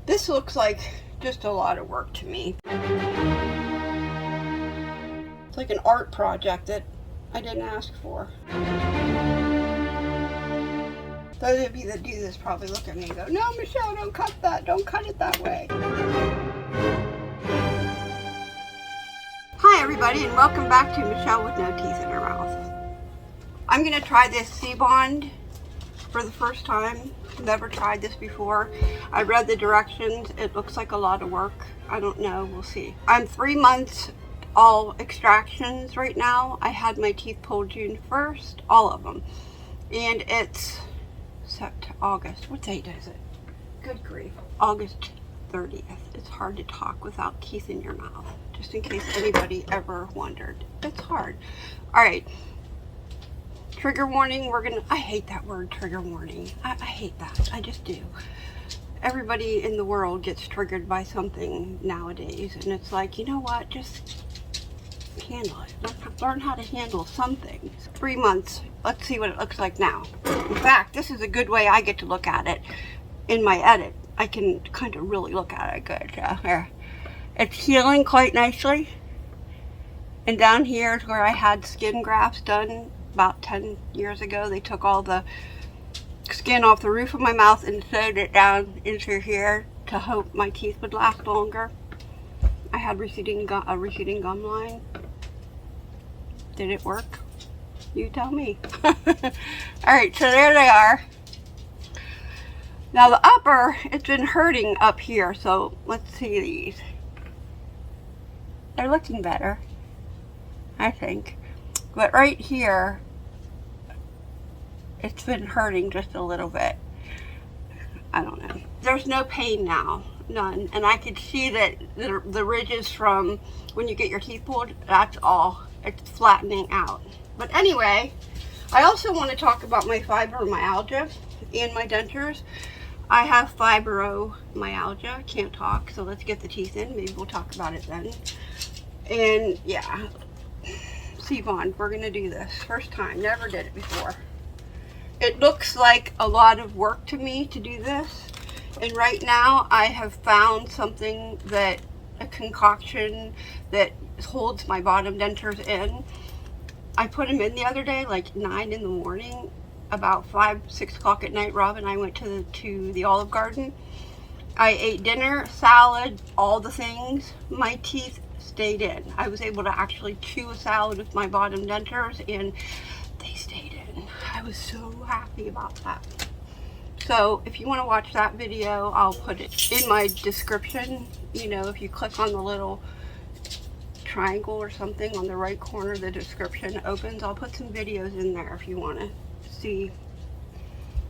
This looks like just a lot of work to me. It's like an art project that I didn't ask for. Those of you that do this probably look at me and go, no, Michelle, don't cut that. Don't cut it that way. Hi, everybody, and welcome back to Michelle with No Teeth in Her Mouth. I'm going to try this Sea-Bond for the first time. Never tried this before. I read the directions. It looks like a lot of work. I don't know. We'll see. I'm 3 months all extractions right now. I had my teeth pulled June 1st, all of them. And it's August. What date is it? Good grief. August 30th. It's hard to talk without teeth in your mouth. Just in case anybody ever wondered. It's hard. All right. Trigger warning, I hate that word, trigger warning. I hate that. I just do. Everybody in the world gets triggered by something nowadays. And it's like, you know what? Just handle it. Learn how to handle some things. 3 months. Let's see what it looks like now. In fact, this is a good way I get to look at it in my edit. I can kind of really look at it good. Here. It's healing quite nicely. And down here is where I had skin grafts done about 10 years ago. They took all the skin off the roof of my mouth and sewed it down into here to hope my teeth would last longer. I had a receding gum line. Did it work? You tell me. Alright, so there they are. Now the upper, it's been hurting up here, so let's see these. They're looking better, I think. But right here, it's been hurting just a little bit. I don't know. There's no pain now, none. And I could see that the ridges from when you get your teeth pulled, that's all. It's flattening out. But anyway, I also want to talk about my fibromyalgia and my dentures. I have fibromyalgia, can't talk, so let's get the teeth in. Maybe we'll talk about it then. And yeah, Seabond, we're gonna do this. First time, never did it before. It looks like a lot of work to me to do this. And right now I have found something that, a concoction that holds my bottom dentures in. I put them in the other day, like 9 in the morning. About 5, 6 o'clock at night, Rob and I went to the Olive Garden. I ate dinner, salad, all the things. My teeth stayed in. I was able to actually chew a salad with my bottom dentures and they stayed in. I was so happy about that. So if you want to watch that video, I'll put it in my description. You know, if you click on the little triangle or something on the right corner, the description opens. I'll put some videos in there if you want to see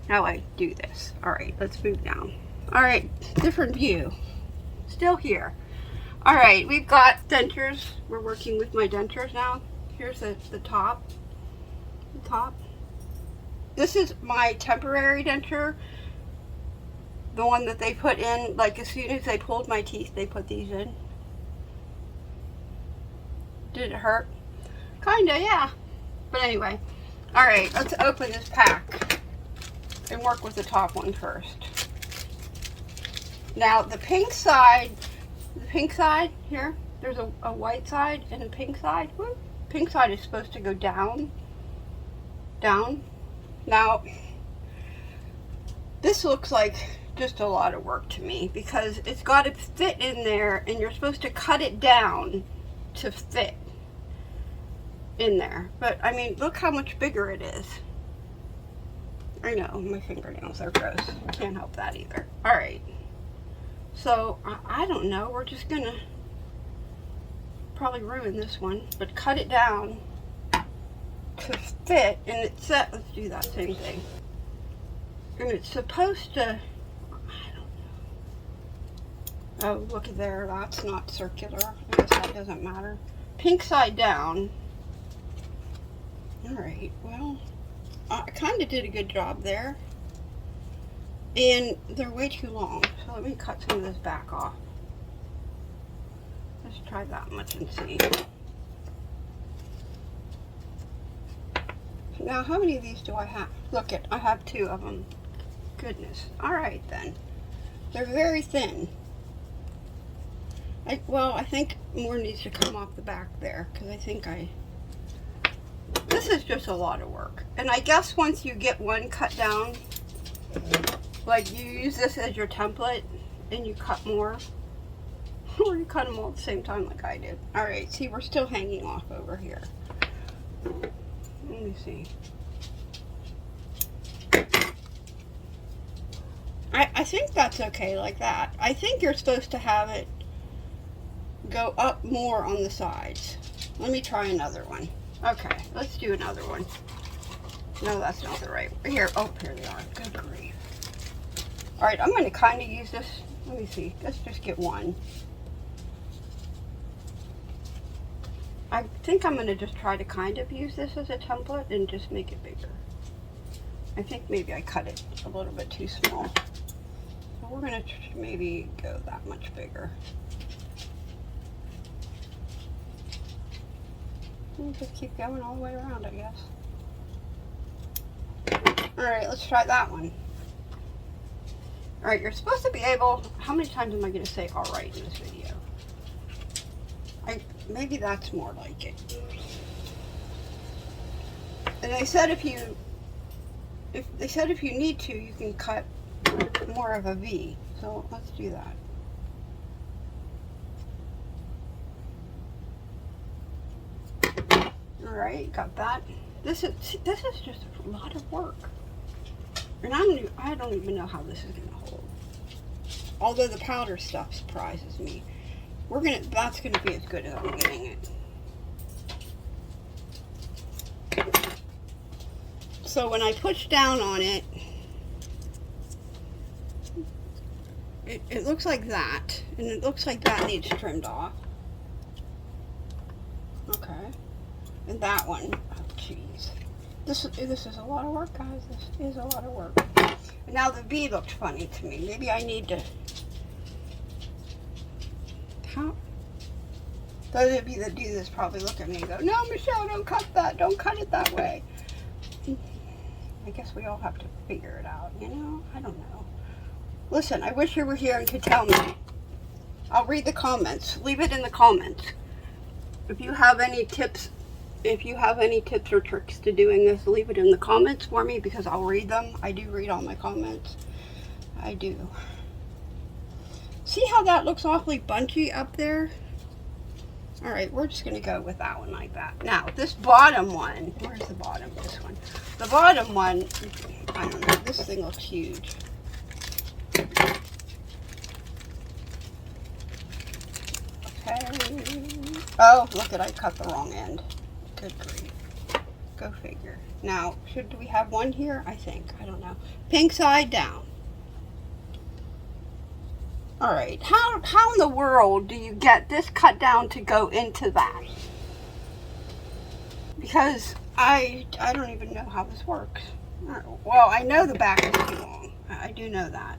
how I do this. All right, let's move down. All right, different view. Still here. All right, we've got dentures. We're working with my dentures now. Here's the top. The top. This is my temporary denture. The one that they put in, like as soon as they pulled my teeth, they put these in. Did it hurt? Kinda, yeah. But anyway. All right, let's open this pack and work with the top one first. Now the pink side here, there's a white side and a pink side. Woo. Pink side is supposed to go down. Now, this looks like just a lot of work to me because it's got to fit in there and you're supposed to cut it down to fit in there. But I mean, look how much bigger it is. I know, my fingernails are gross. Can't help that either. All right. So, I don't know. We're just gonna probably ruin this one, but cut it down to fit, and it's set. Let's do that same thing. And it's supposed to, I don't know. Oh, look at there. That's not circular. I guess that doesn't matter. Pink side down. All right. Well, I kind of did a good job there. And they're way too long. So let me cut some of this back off. Let's try that much and see. Now, how many of these do I have? Look, I have 2 of them. Goodness. All right, then. They're very thin. Well, I think more needs to come off the back there, because I think this is just a lot of work. And I guess once you get one cut down, like you use this as your template and you cut more, or you cut them all at the same time like I did. All right, see, we're still hanging off over here. Let me see. I think that's okay like that. I think you're supposed to have it go up more on the sides. Let me try another one. Okay, let's do another one. No, that's not the right one. Here, oh, here they are. Good grief. All right, I'm going to kind of use this. Let me see. Let's just get one. I think I'm going to just try to kind of use this as a template and just make it bigger. I think maybe I cut it a little bit too small. So we're going to maybe go that much bigger. And just keep going all the way around, I guess. Alright, let's try that one. Alright, you're supposed to be able... How many times am I going to say alright in this video? Maybe that's more like it. And they said if you need to, you can cut more of a V. So let's do that. Alright, got that. This is just a lot of work. And I don't even know how this is gonna hold. Although the powder stuff surprises me. That's gonna be as good as I'm getting it. So when I push down on it, it looks like that, and it looks like that needs trimmed off. Okay, and that one, oh jeez, this is a lot of work, guys. This is a lot of work. And now the V looks funny to me. Maybe I need to. Those of you that do this probably look at me and go, "No, Michelle, don't cut that. Don't cut it that way." I guess we all have to figure it out, you know? I don't know. Listen, I wish you were here and could tell me. I'll read the comments. Leave it in the comments. If you have any tips, or tricks to doing this, leave it in the comments for me, because I'll read them. I do read all my comments. I do. See how that looks awfully bunchy up there? All right, we're just gonna go with that one like that. Now, this bottom one, where's the bottom of this one? The bottom one, I don't know, this thing looks huge. Okay. Oh, look at, I cut the wrong end. Good grief. Go figure. Now, should we have one here? I think, I don't know. Pink side down. All right, how in the world do you get this cut down to go into that? Because I don't even know how this works. Well, I know the back is too long. I do know that.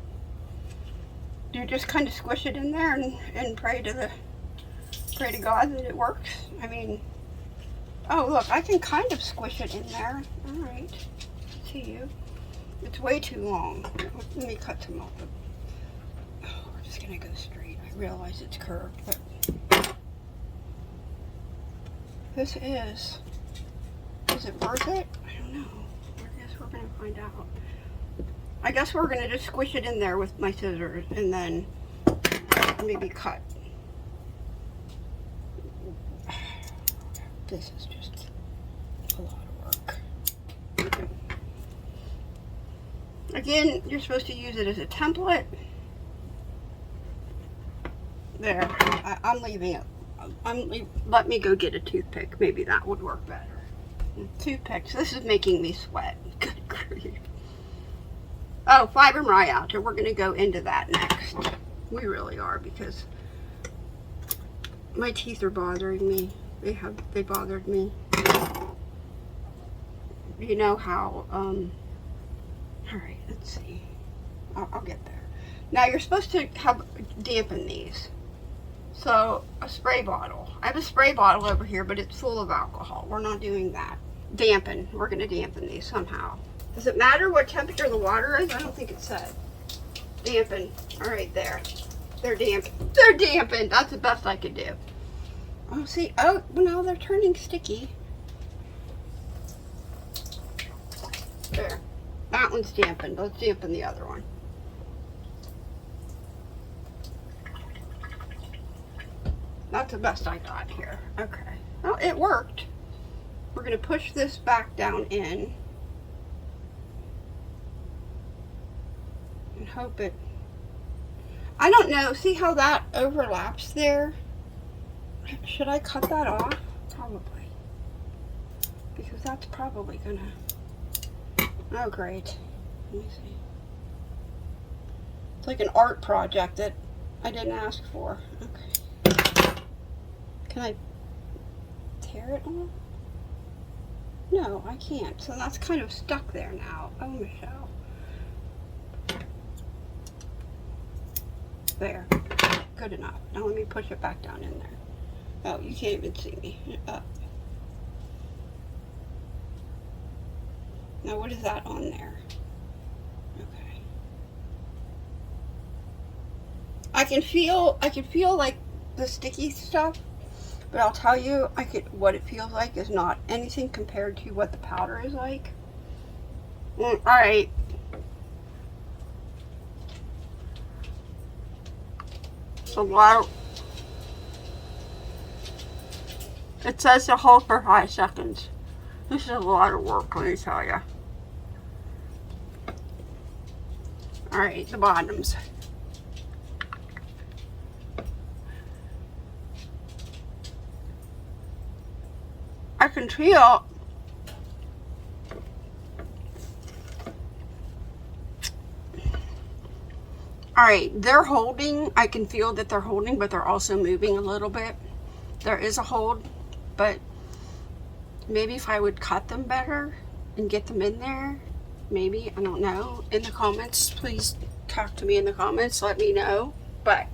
Do you just kind of squish it in there and pray to God that it works? I mean, oh look, I can kind of squish it in there. All right, I see you. It's way too long. Let me cut some off. Just gonna go straight. I realize it's curved, but is it worth it? I don't know. I guess we're gonna find out. I guess we're gonna just squish it in there with my scissors and then maybe cut. This is just a lot of work. Again, you're supposed to use it as a template. There, I'm leaving it. Let me go get a toothpick. Maybe that would work better. Toothpicks. This is making me sweat. Good grief. Oh, fibromyalgia. We're going to go into that next. We really are, because my teeth are bothering me. They bothered me. You know how, all right, let's see. I'll get there. Now, you're supposed to dampen these. So, a spray bottle. I have a spray bottle over here, but it's full of alcohol. We're not doing that. Dampen. We're going to dampen these somehow. Does it matter what temperature the water is? I don't think it said. Dampen. All right, there. They're damp. They're dampened. That's the best I could do. Oh, see. Oh, well, now they're turning sticky. There. That one's dampened. Let's dampen the other one. That's the best I got here. Okay. Oh, it worked. We're going to push this back down in. And hope it... I don't know. See how that overlaps there? Should I cut that off? Probably. Because that's probably going to... Oh, great. Let me see. It's like an art project that I didn't ask for. Okay. Can I tear it off? No, I can't. So that's kind of stuck there now. Oh, Michelle. There. Good enough. Now let me push it back down in there. Oh, you can't even see me. Up. Now what is that on there? Okay. I can feel like the sticky stuff, but I'll tell you, what it feels like is not anything compared to what the powder is like. All right. It's a lot of, it says to hold for 5 seconds. This is a lot of work, let me tell you. All right, the bottoms. I can feel Alright, they're holding. I can feel that they're holding, but they're also moving a little bit. There is a hold, but maybe if I would cut them better and get them in there, maybe, I don't know. In the comments, please talk to me in the comments, let me know. But,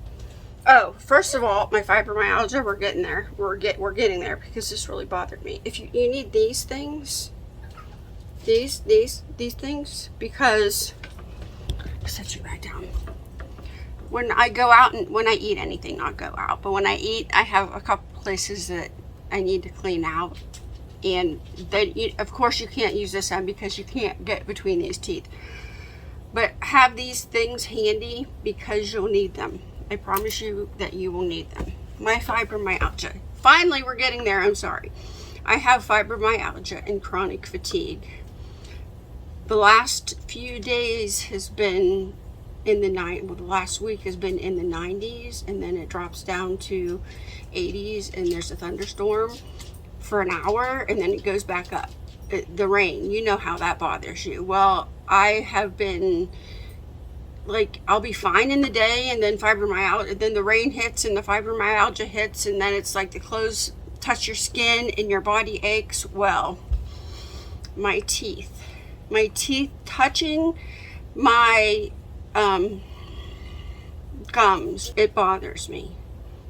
oh, first of all, my fibromyalgia, we're getting there. We're getting there because this really bothered me. If you need these things, these things, because, set you back down. When I go out and when I eat anything, not go out, but when I eat, I have a couple places that I need to clean out. And then, of course, you can't use this end because you can't get between these teeth. But have these things handy because you'll need them. I promise you that you will need them. My fibromyalgia. Finally, we're getting there. I'm sorry. I have fibromyalgia and chronic fatigue. The last few days has been in the the last week has been in the 90s, and then it drops down to 80s, and there's a thunderstorm for an hour, and then it goes back up. The rain, you know how that bothers you. Well, I have been like, I'll be fine in the day, and then fibromyalgia, then the rain hits and the fibromyalgia hits, and then it's like the clothes touch your skin and your body aches. Well, my teeth touching my gums, it bothers me.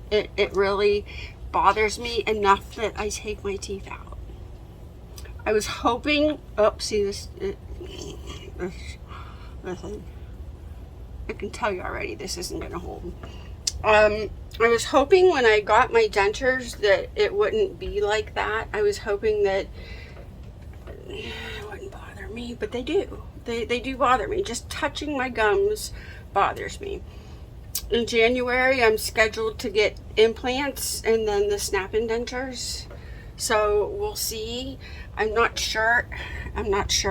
It really bothers me enough that I take my teeth out. I was hoping, oh, see this, listen, I can tell you already this isn't gonna hold. I was hoping when I got my dentures that it wouldn't be like that. I was hoping that it wouldn't bother me, but they do. They do bother me. Just touching my gums bothers me. In January, I'm scheduled to get implants and then the snap-in dentures. So we'll see. I'm not sure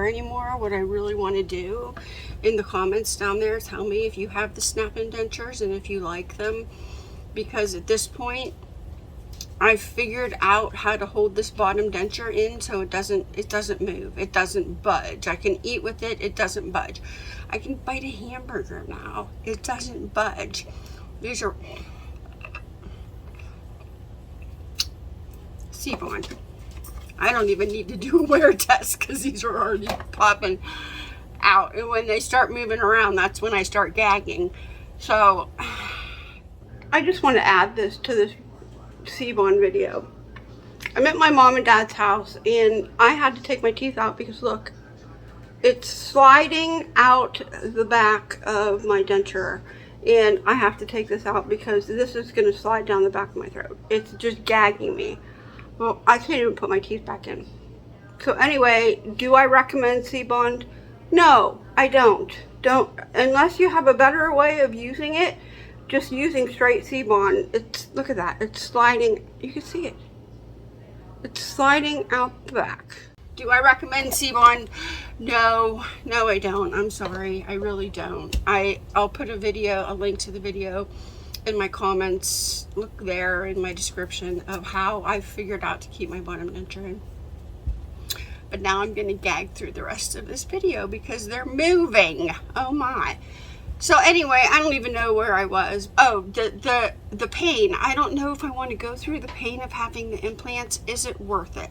anymore what I really want to do. In the comments down there, tell me if you have the snap-in dentures and if you like them. Because at this point, I've figured out how to hold this bottom denture in so it doesn't move. It doesn't budge. I can eat with it. It doesn't budge. I can bite a hamburger now. It doesn't budge. These are Seabond. I don't even need to do a wear test because these are already popping out. And when they start moving around, that's when I start gagging. So I just want to add this to this Seabond video. I'm at my mom and dad's house and I had to take my teeth out because look, It's sliding out the back of my denture, and I have to take this out because this is going to slide down the back of my throat. It's just gagging me. Well, I can't even put my teeth back in. So anyway, do I recommend Seabond? No, I don't. Unless you have a better way of using it, just using straight Seabond. Look at that. It's sliding. You can see it. It's sliding out the back. Do I recommend Seabond? No, I don't. I'm sorry. I really don't. I'll put a link to the video in my comments. Look there in my description of how I figured out to keep my bottom denture in. But now I'm going to gag through the rest of this video because they're moving. Oh my. So anyway, I don't even know where I was. Oh, the pain. I don't know if I want to go through the pain of having the implants. Is it worth it?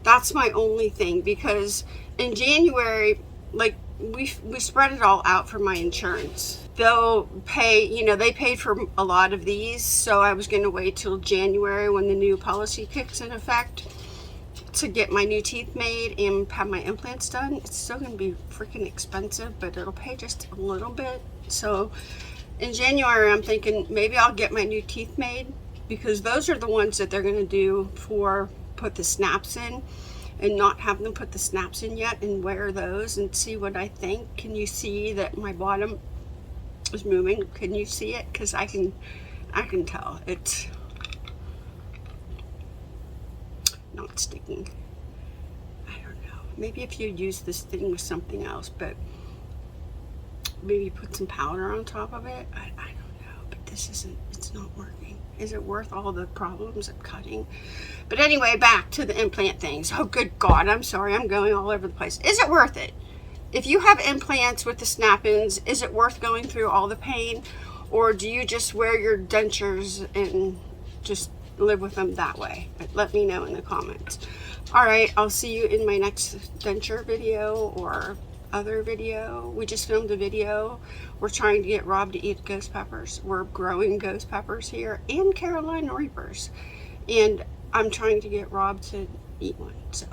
That's my only thing, because in January, like, we spread it all out for my insurance. They'll pay, they paid for a lot of these, so I was going to wait till January when the new policy kicks in effect to get my new teeth made and have my implants done. It's still going to be freaking expensive, but it'll pay just a little bit. So in January, I'm thinking maybe I'll get my new teeth made, because those are the ones that they're going to do for put the snaps in, and not have them put the snaps in yet and wear those and see what I think. Can you see that my bottom is moving? Can you see it? Because I can tell it's not sticking. I don't know. Maybe if you use this thing with something else, but maybe put some powder on top of it. I don't know, but it's not working. Is it worth all the problems of cutting? But anyway, back to the implant things. Oh, good God, I'm sorry, I'm going all over the place. Is it worth it? If you have implants with the snap-ins, is it worth going through all the pain? Or do you just wear your dentures and just live with them that way? Let me know in the comments. All right, I'll see you in my next denture video or other video. We just filmed a video. We're trying to get Rob to eat ghost peppers. We're growing ghost peppers here and Carolina Reapers, and I'm trying to get Rob to eat one. So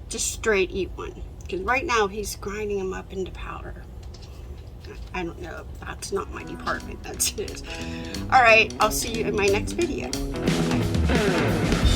just straight eat one, because right now he's grinding them up into powder. I don't know, that's not my department, that's his. All right, I'll see you in my next video. Bye.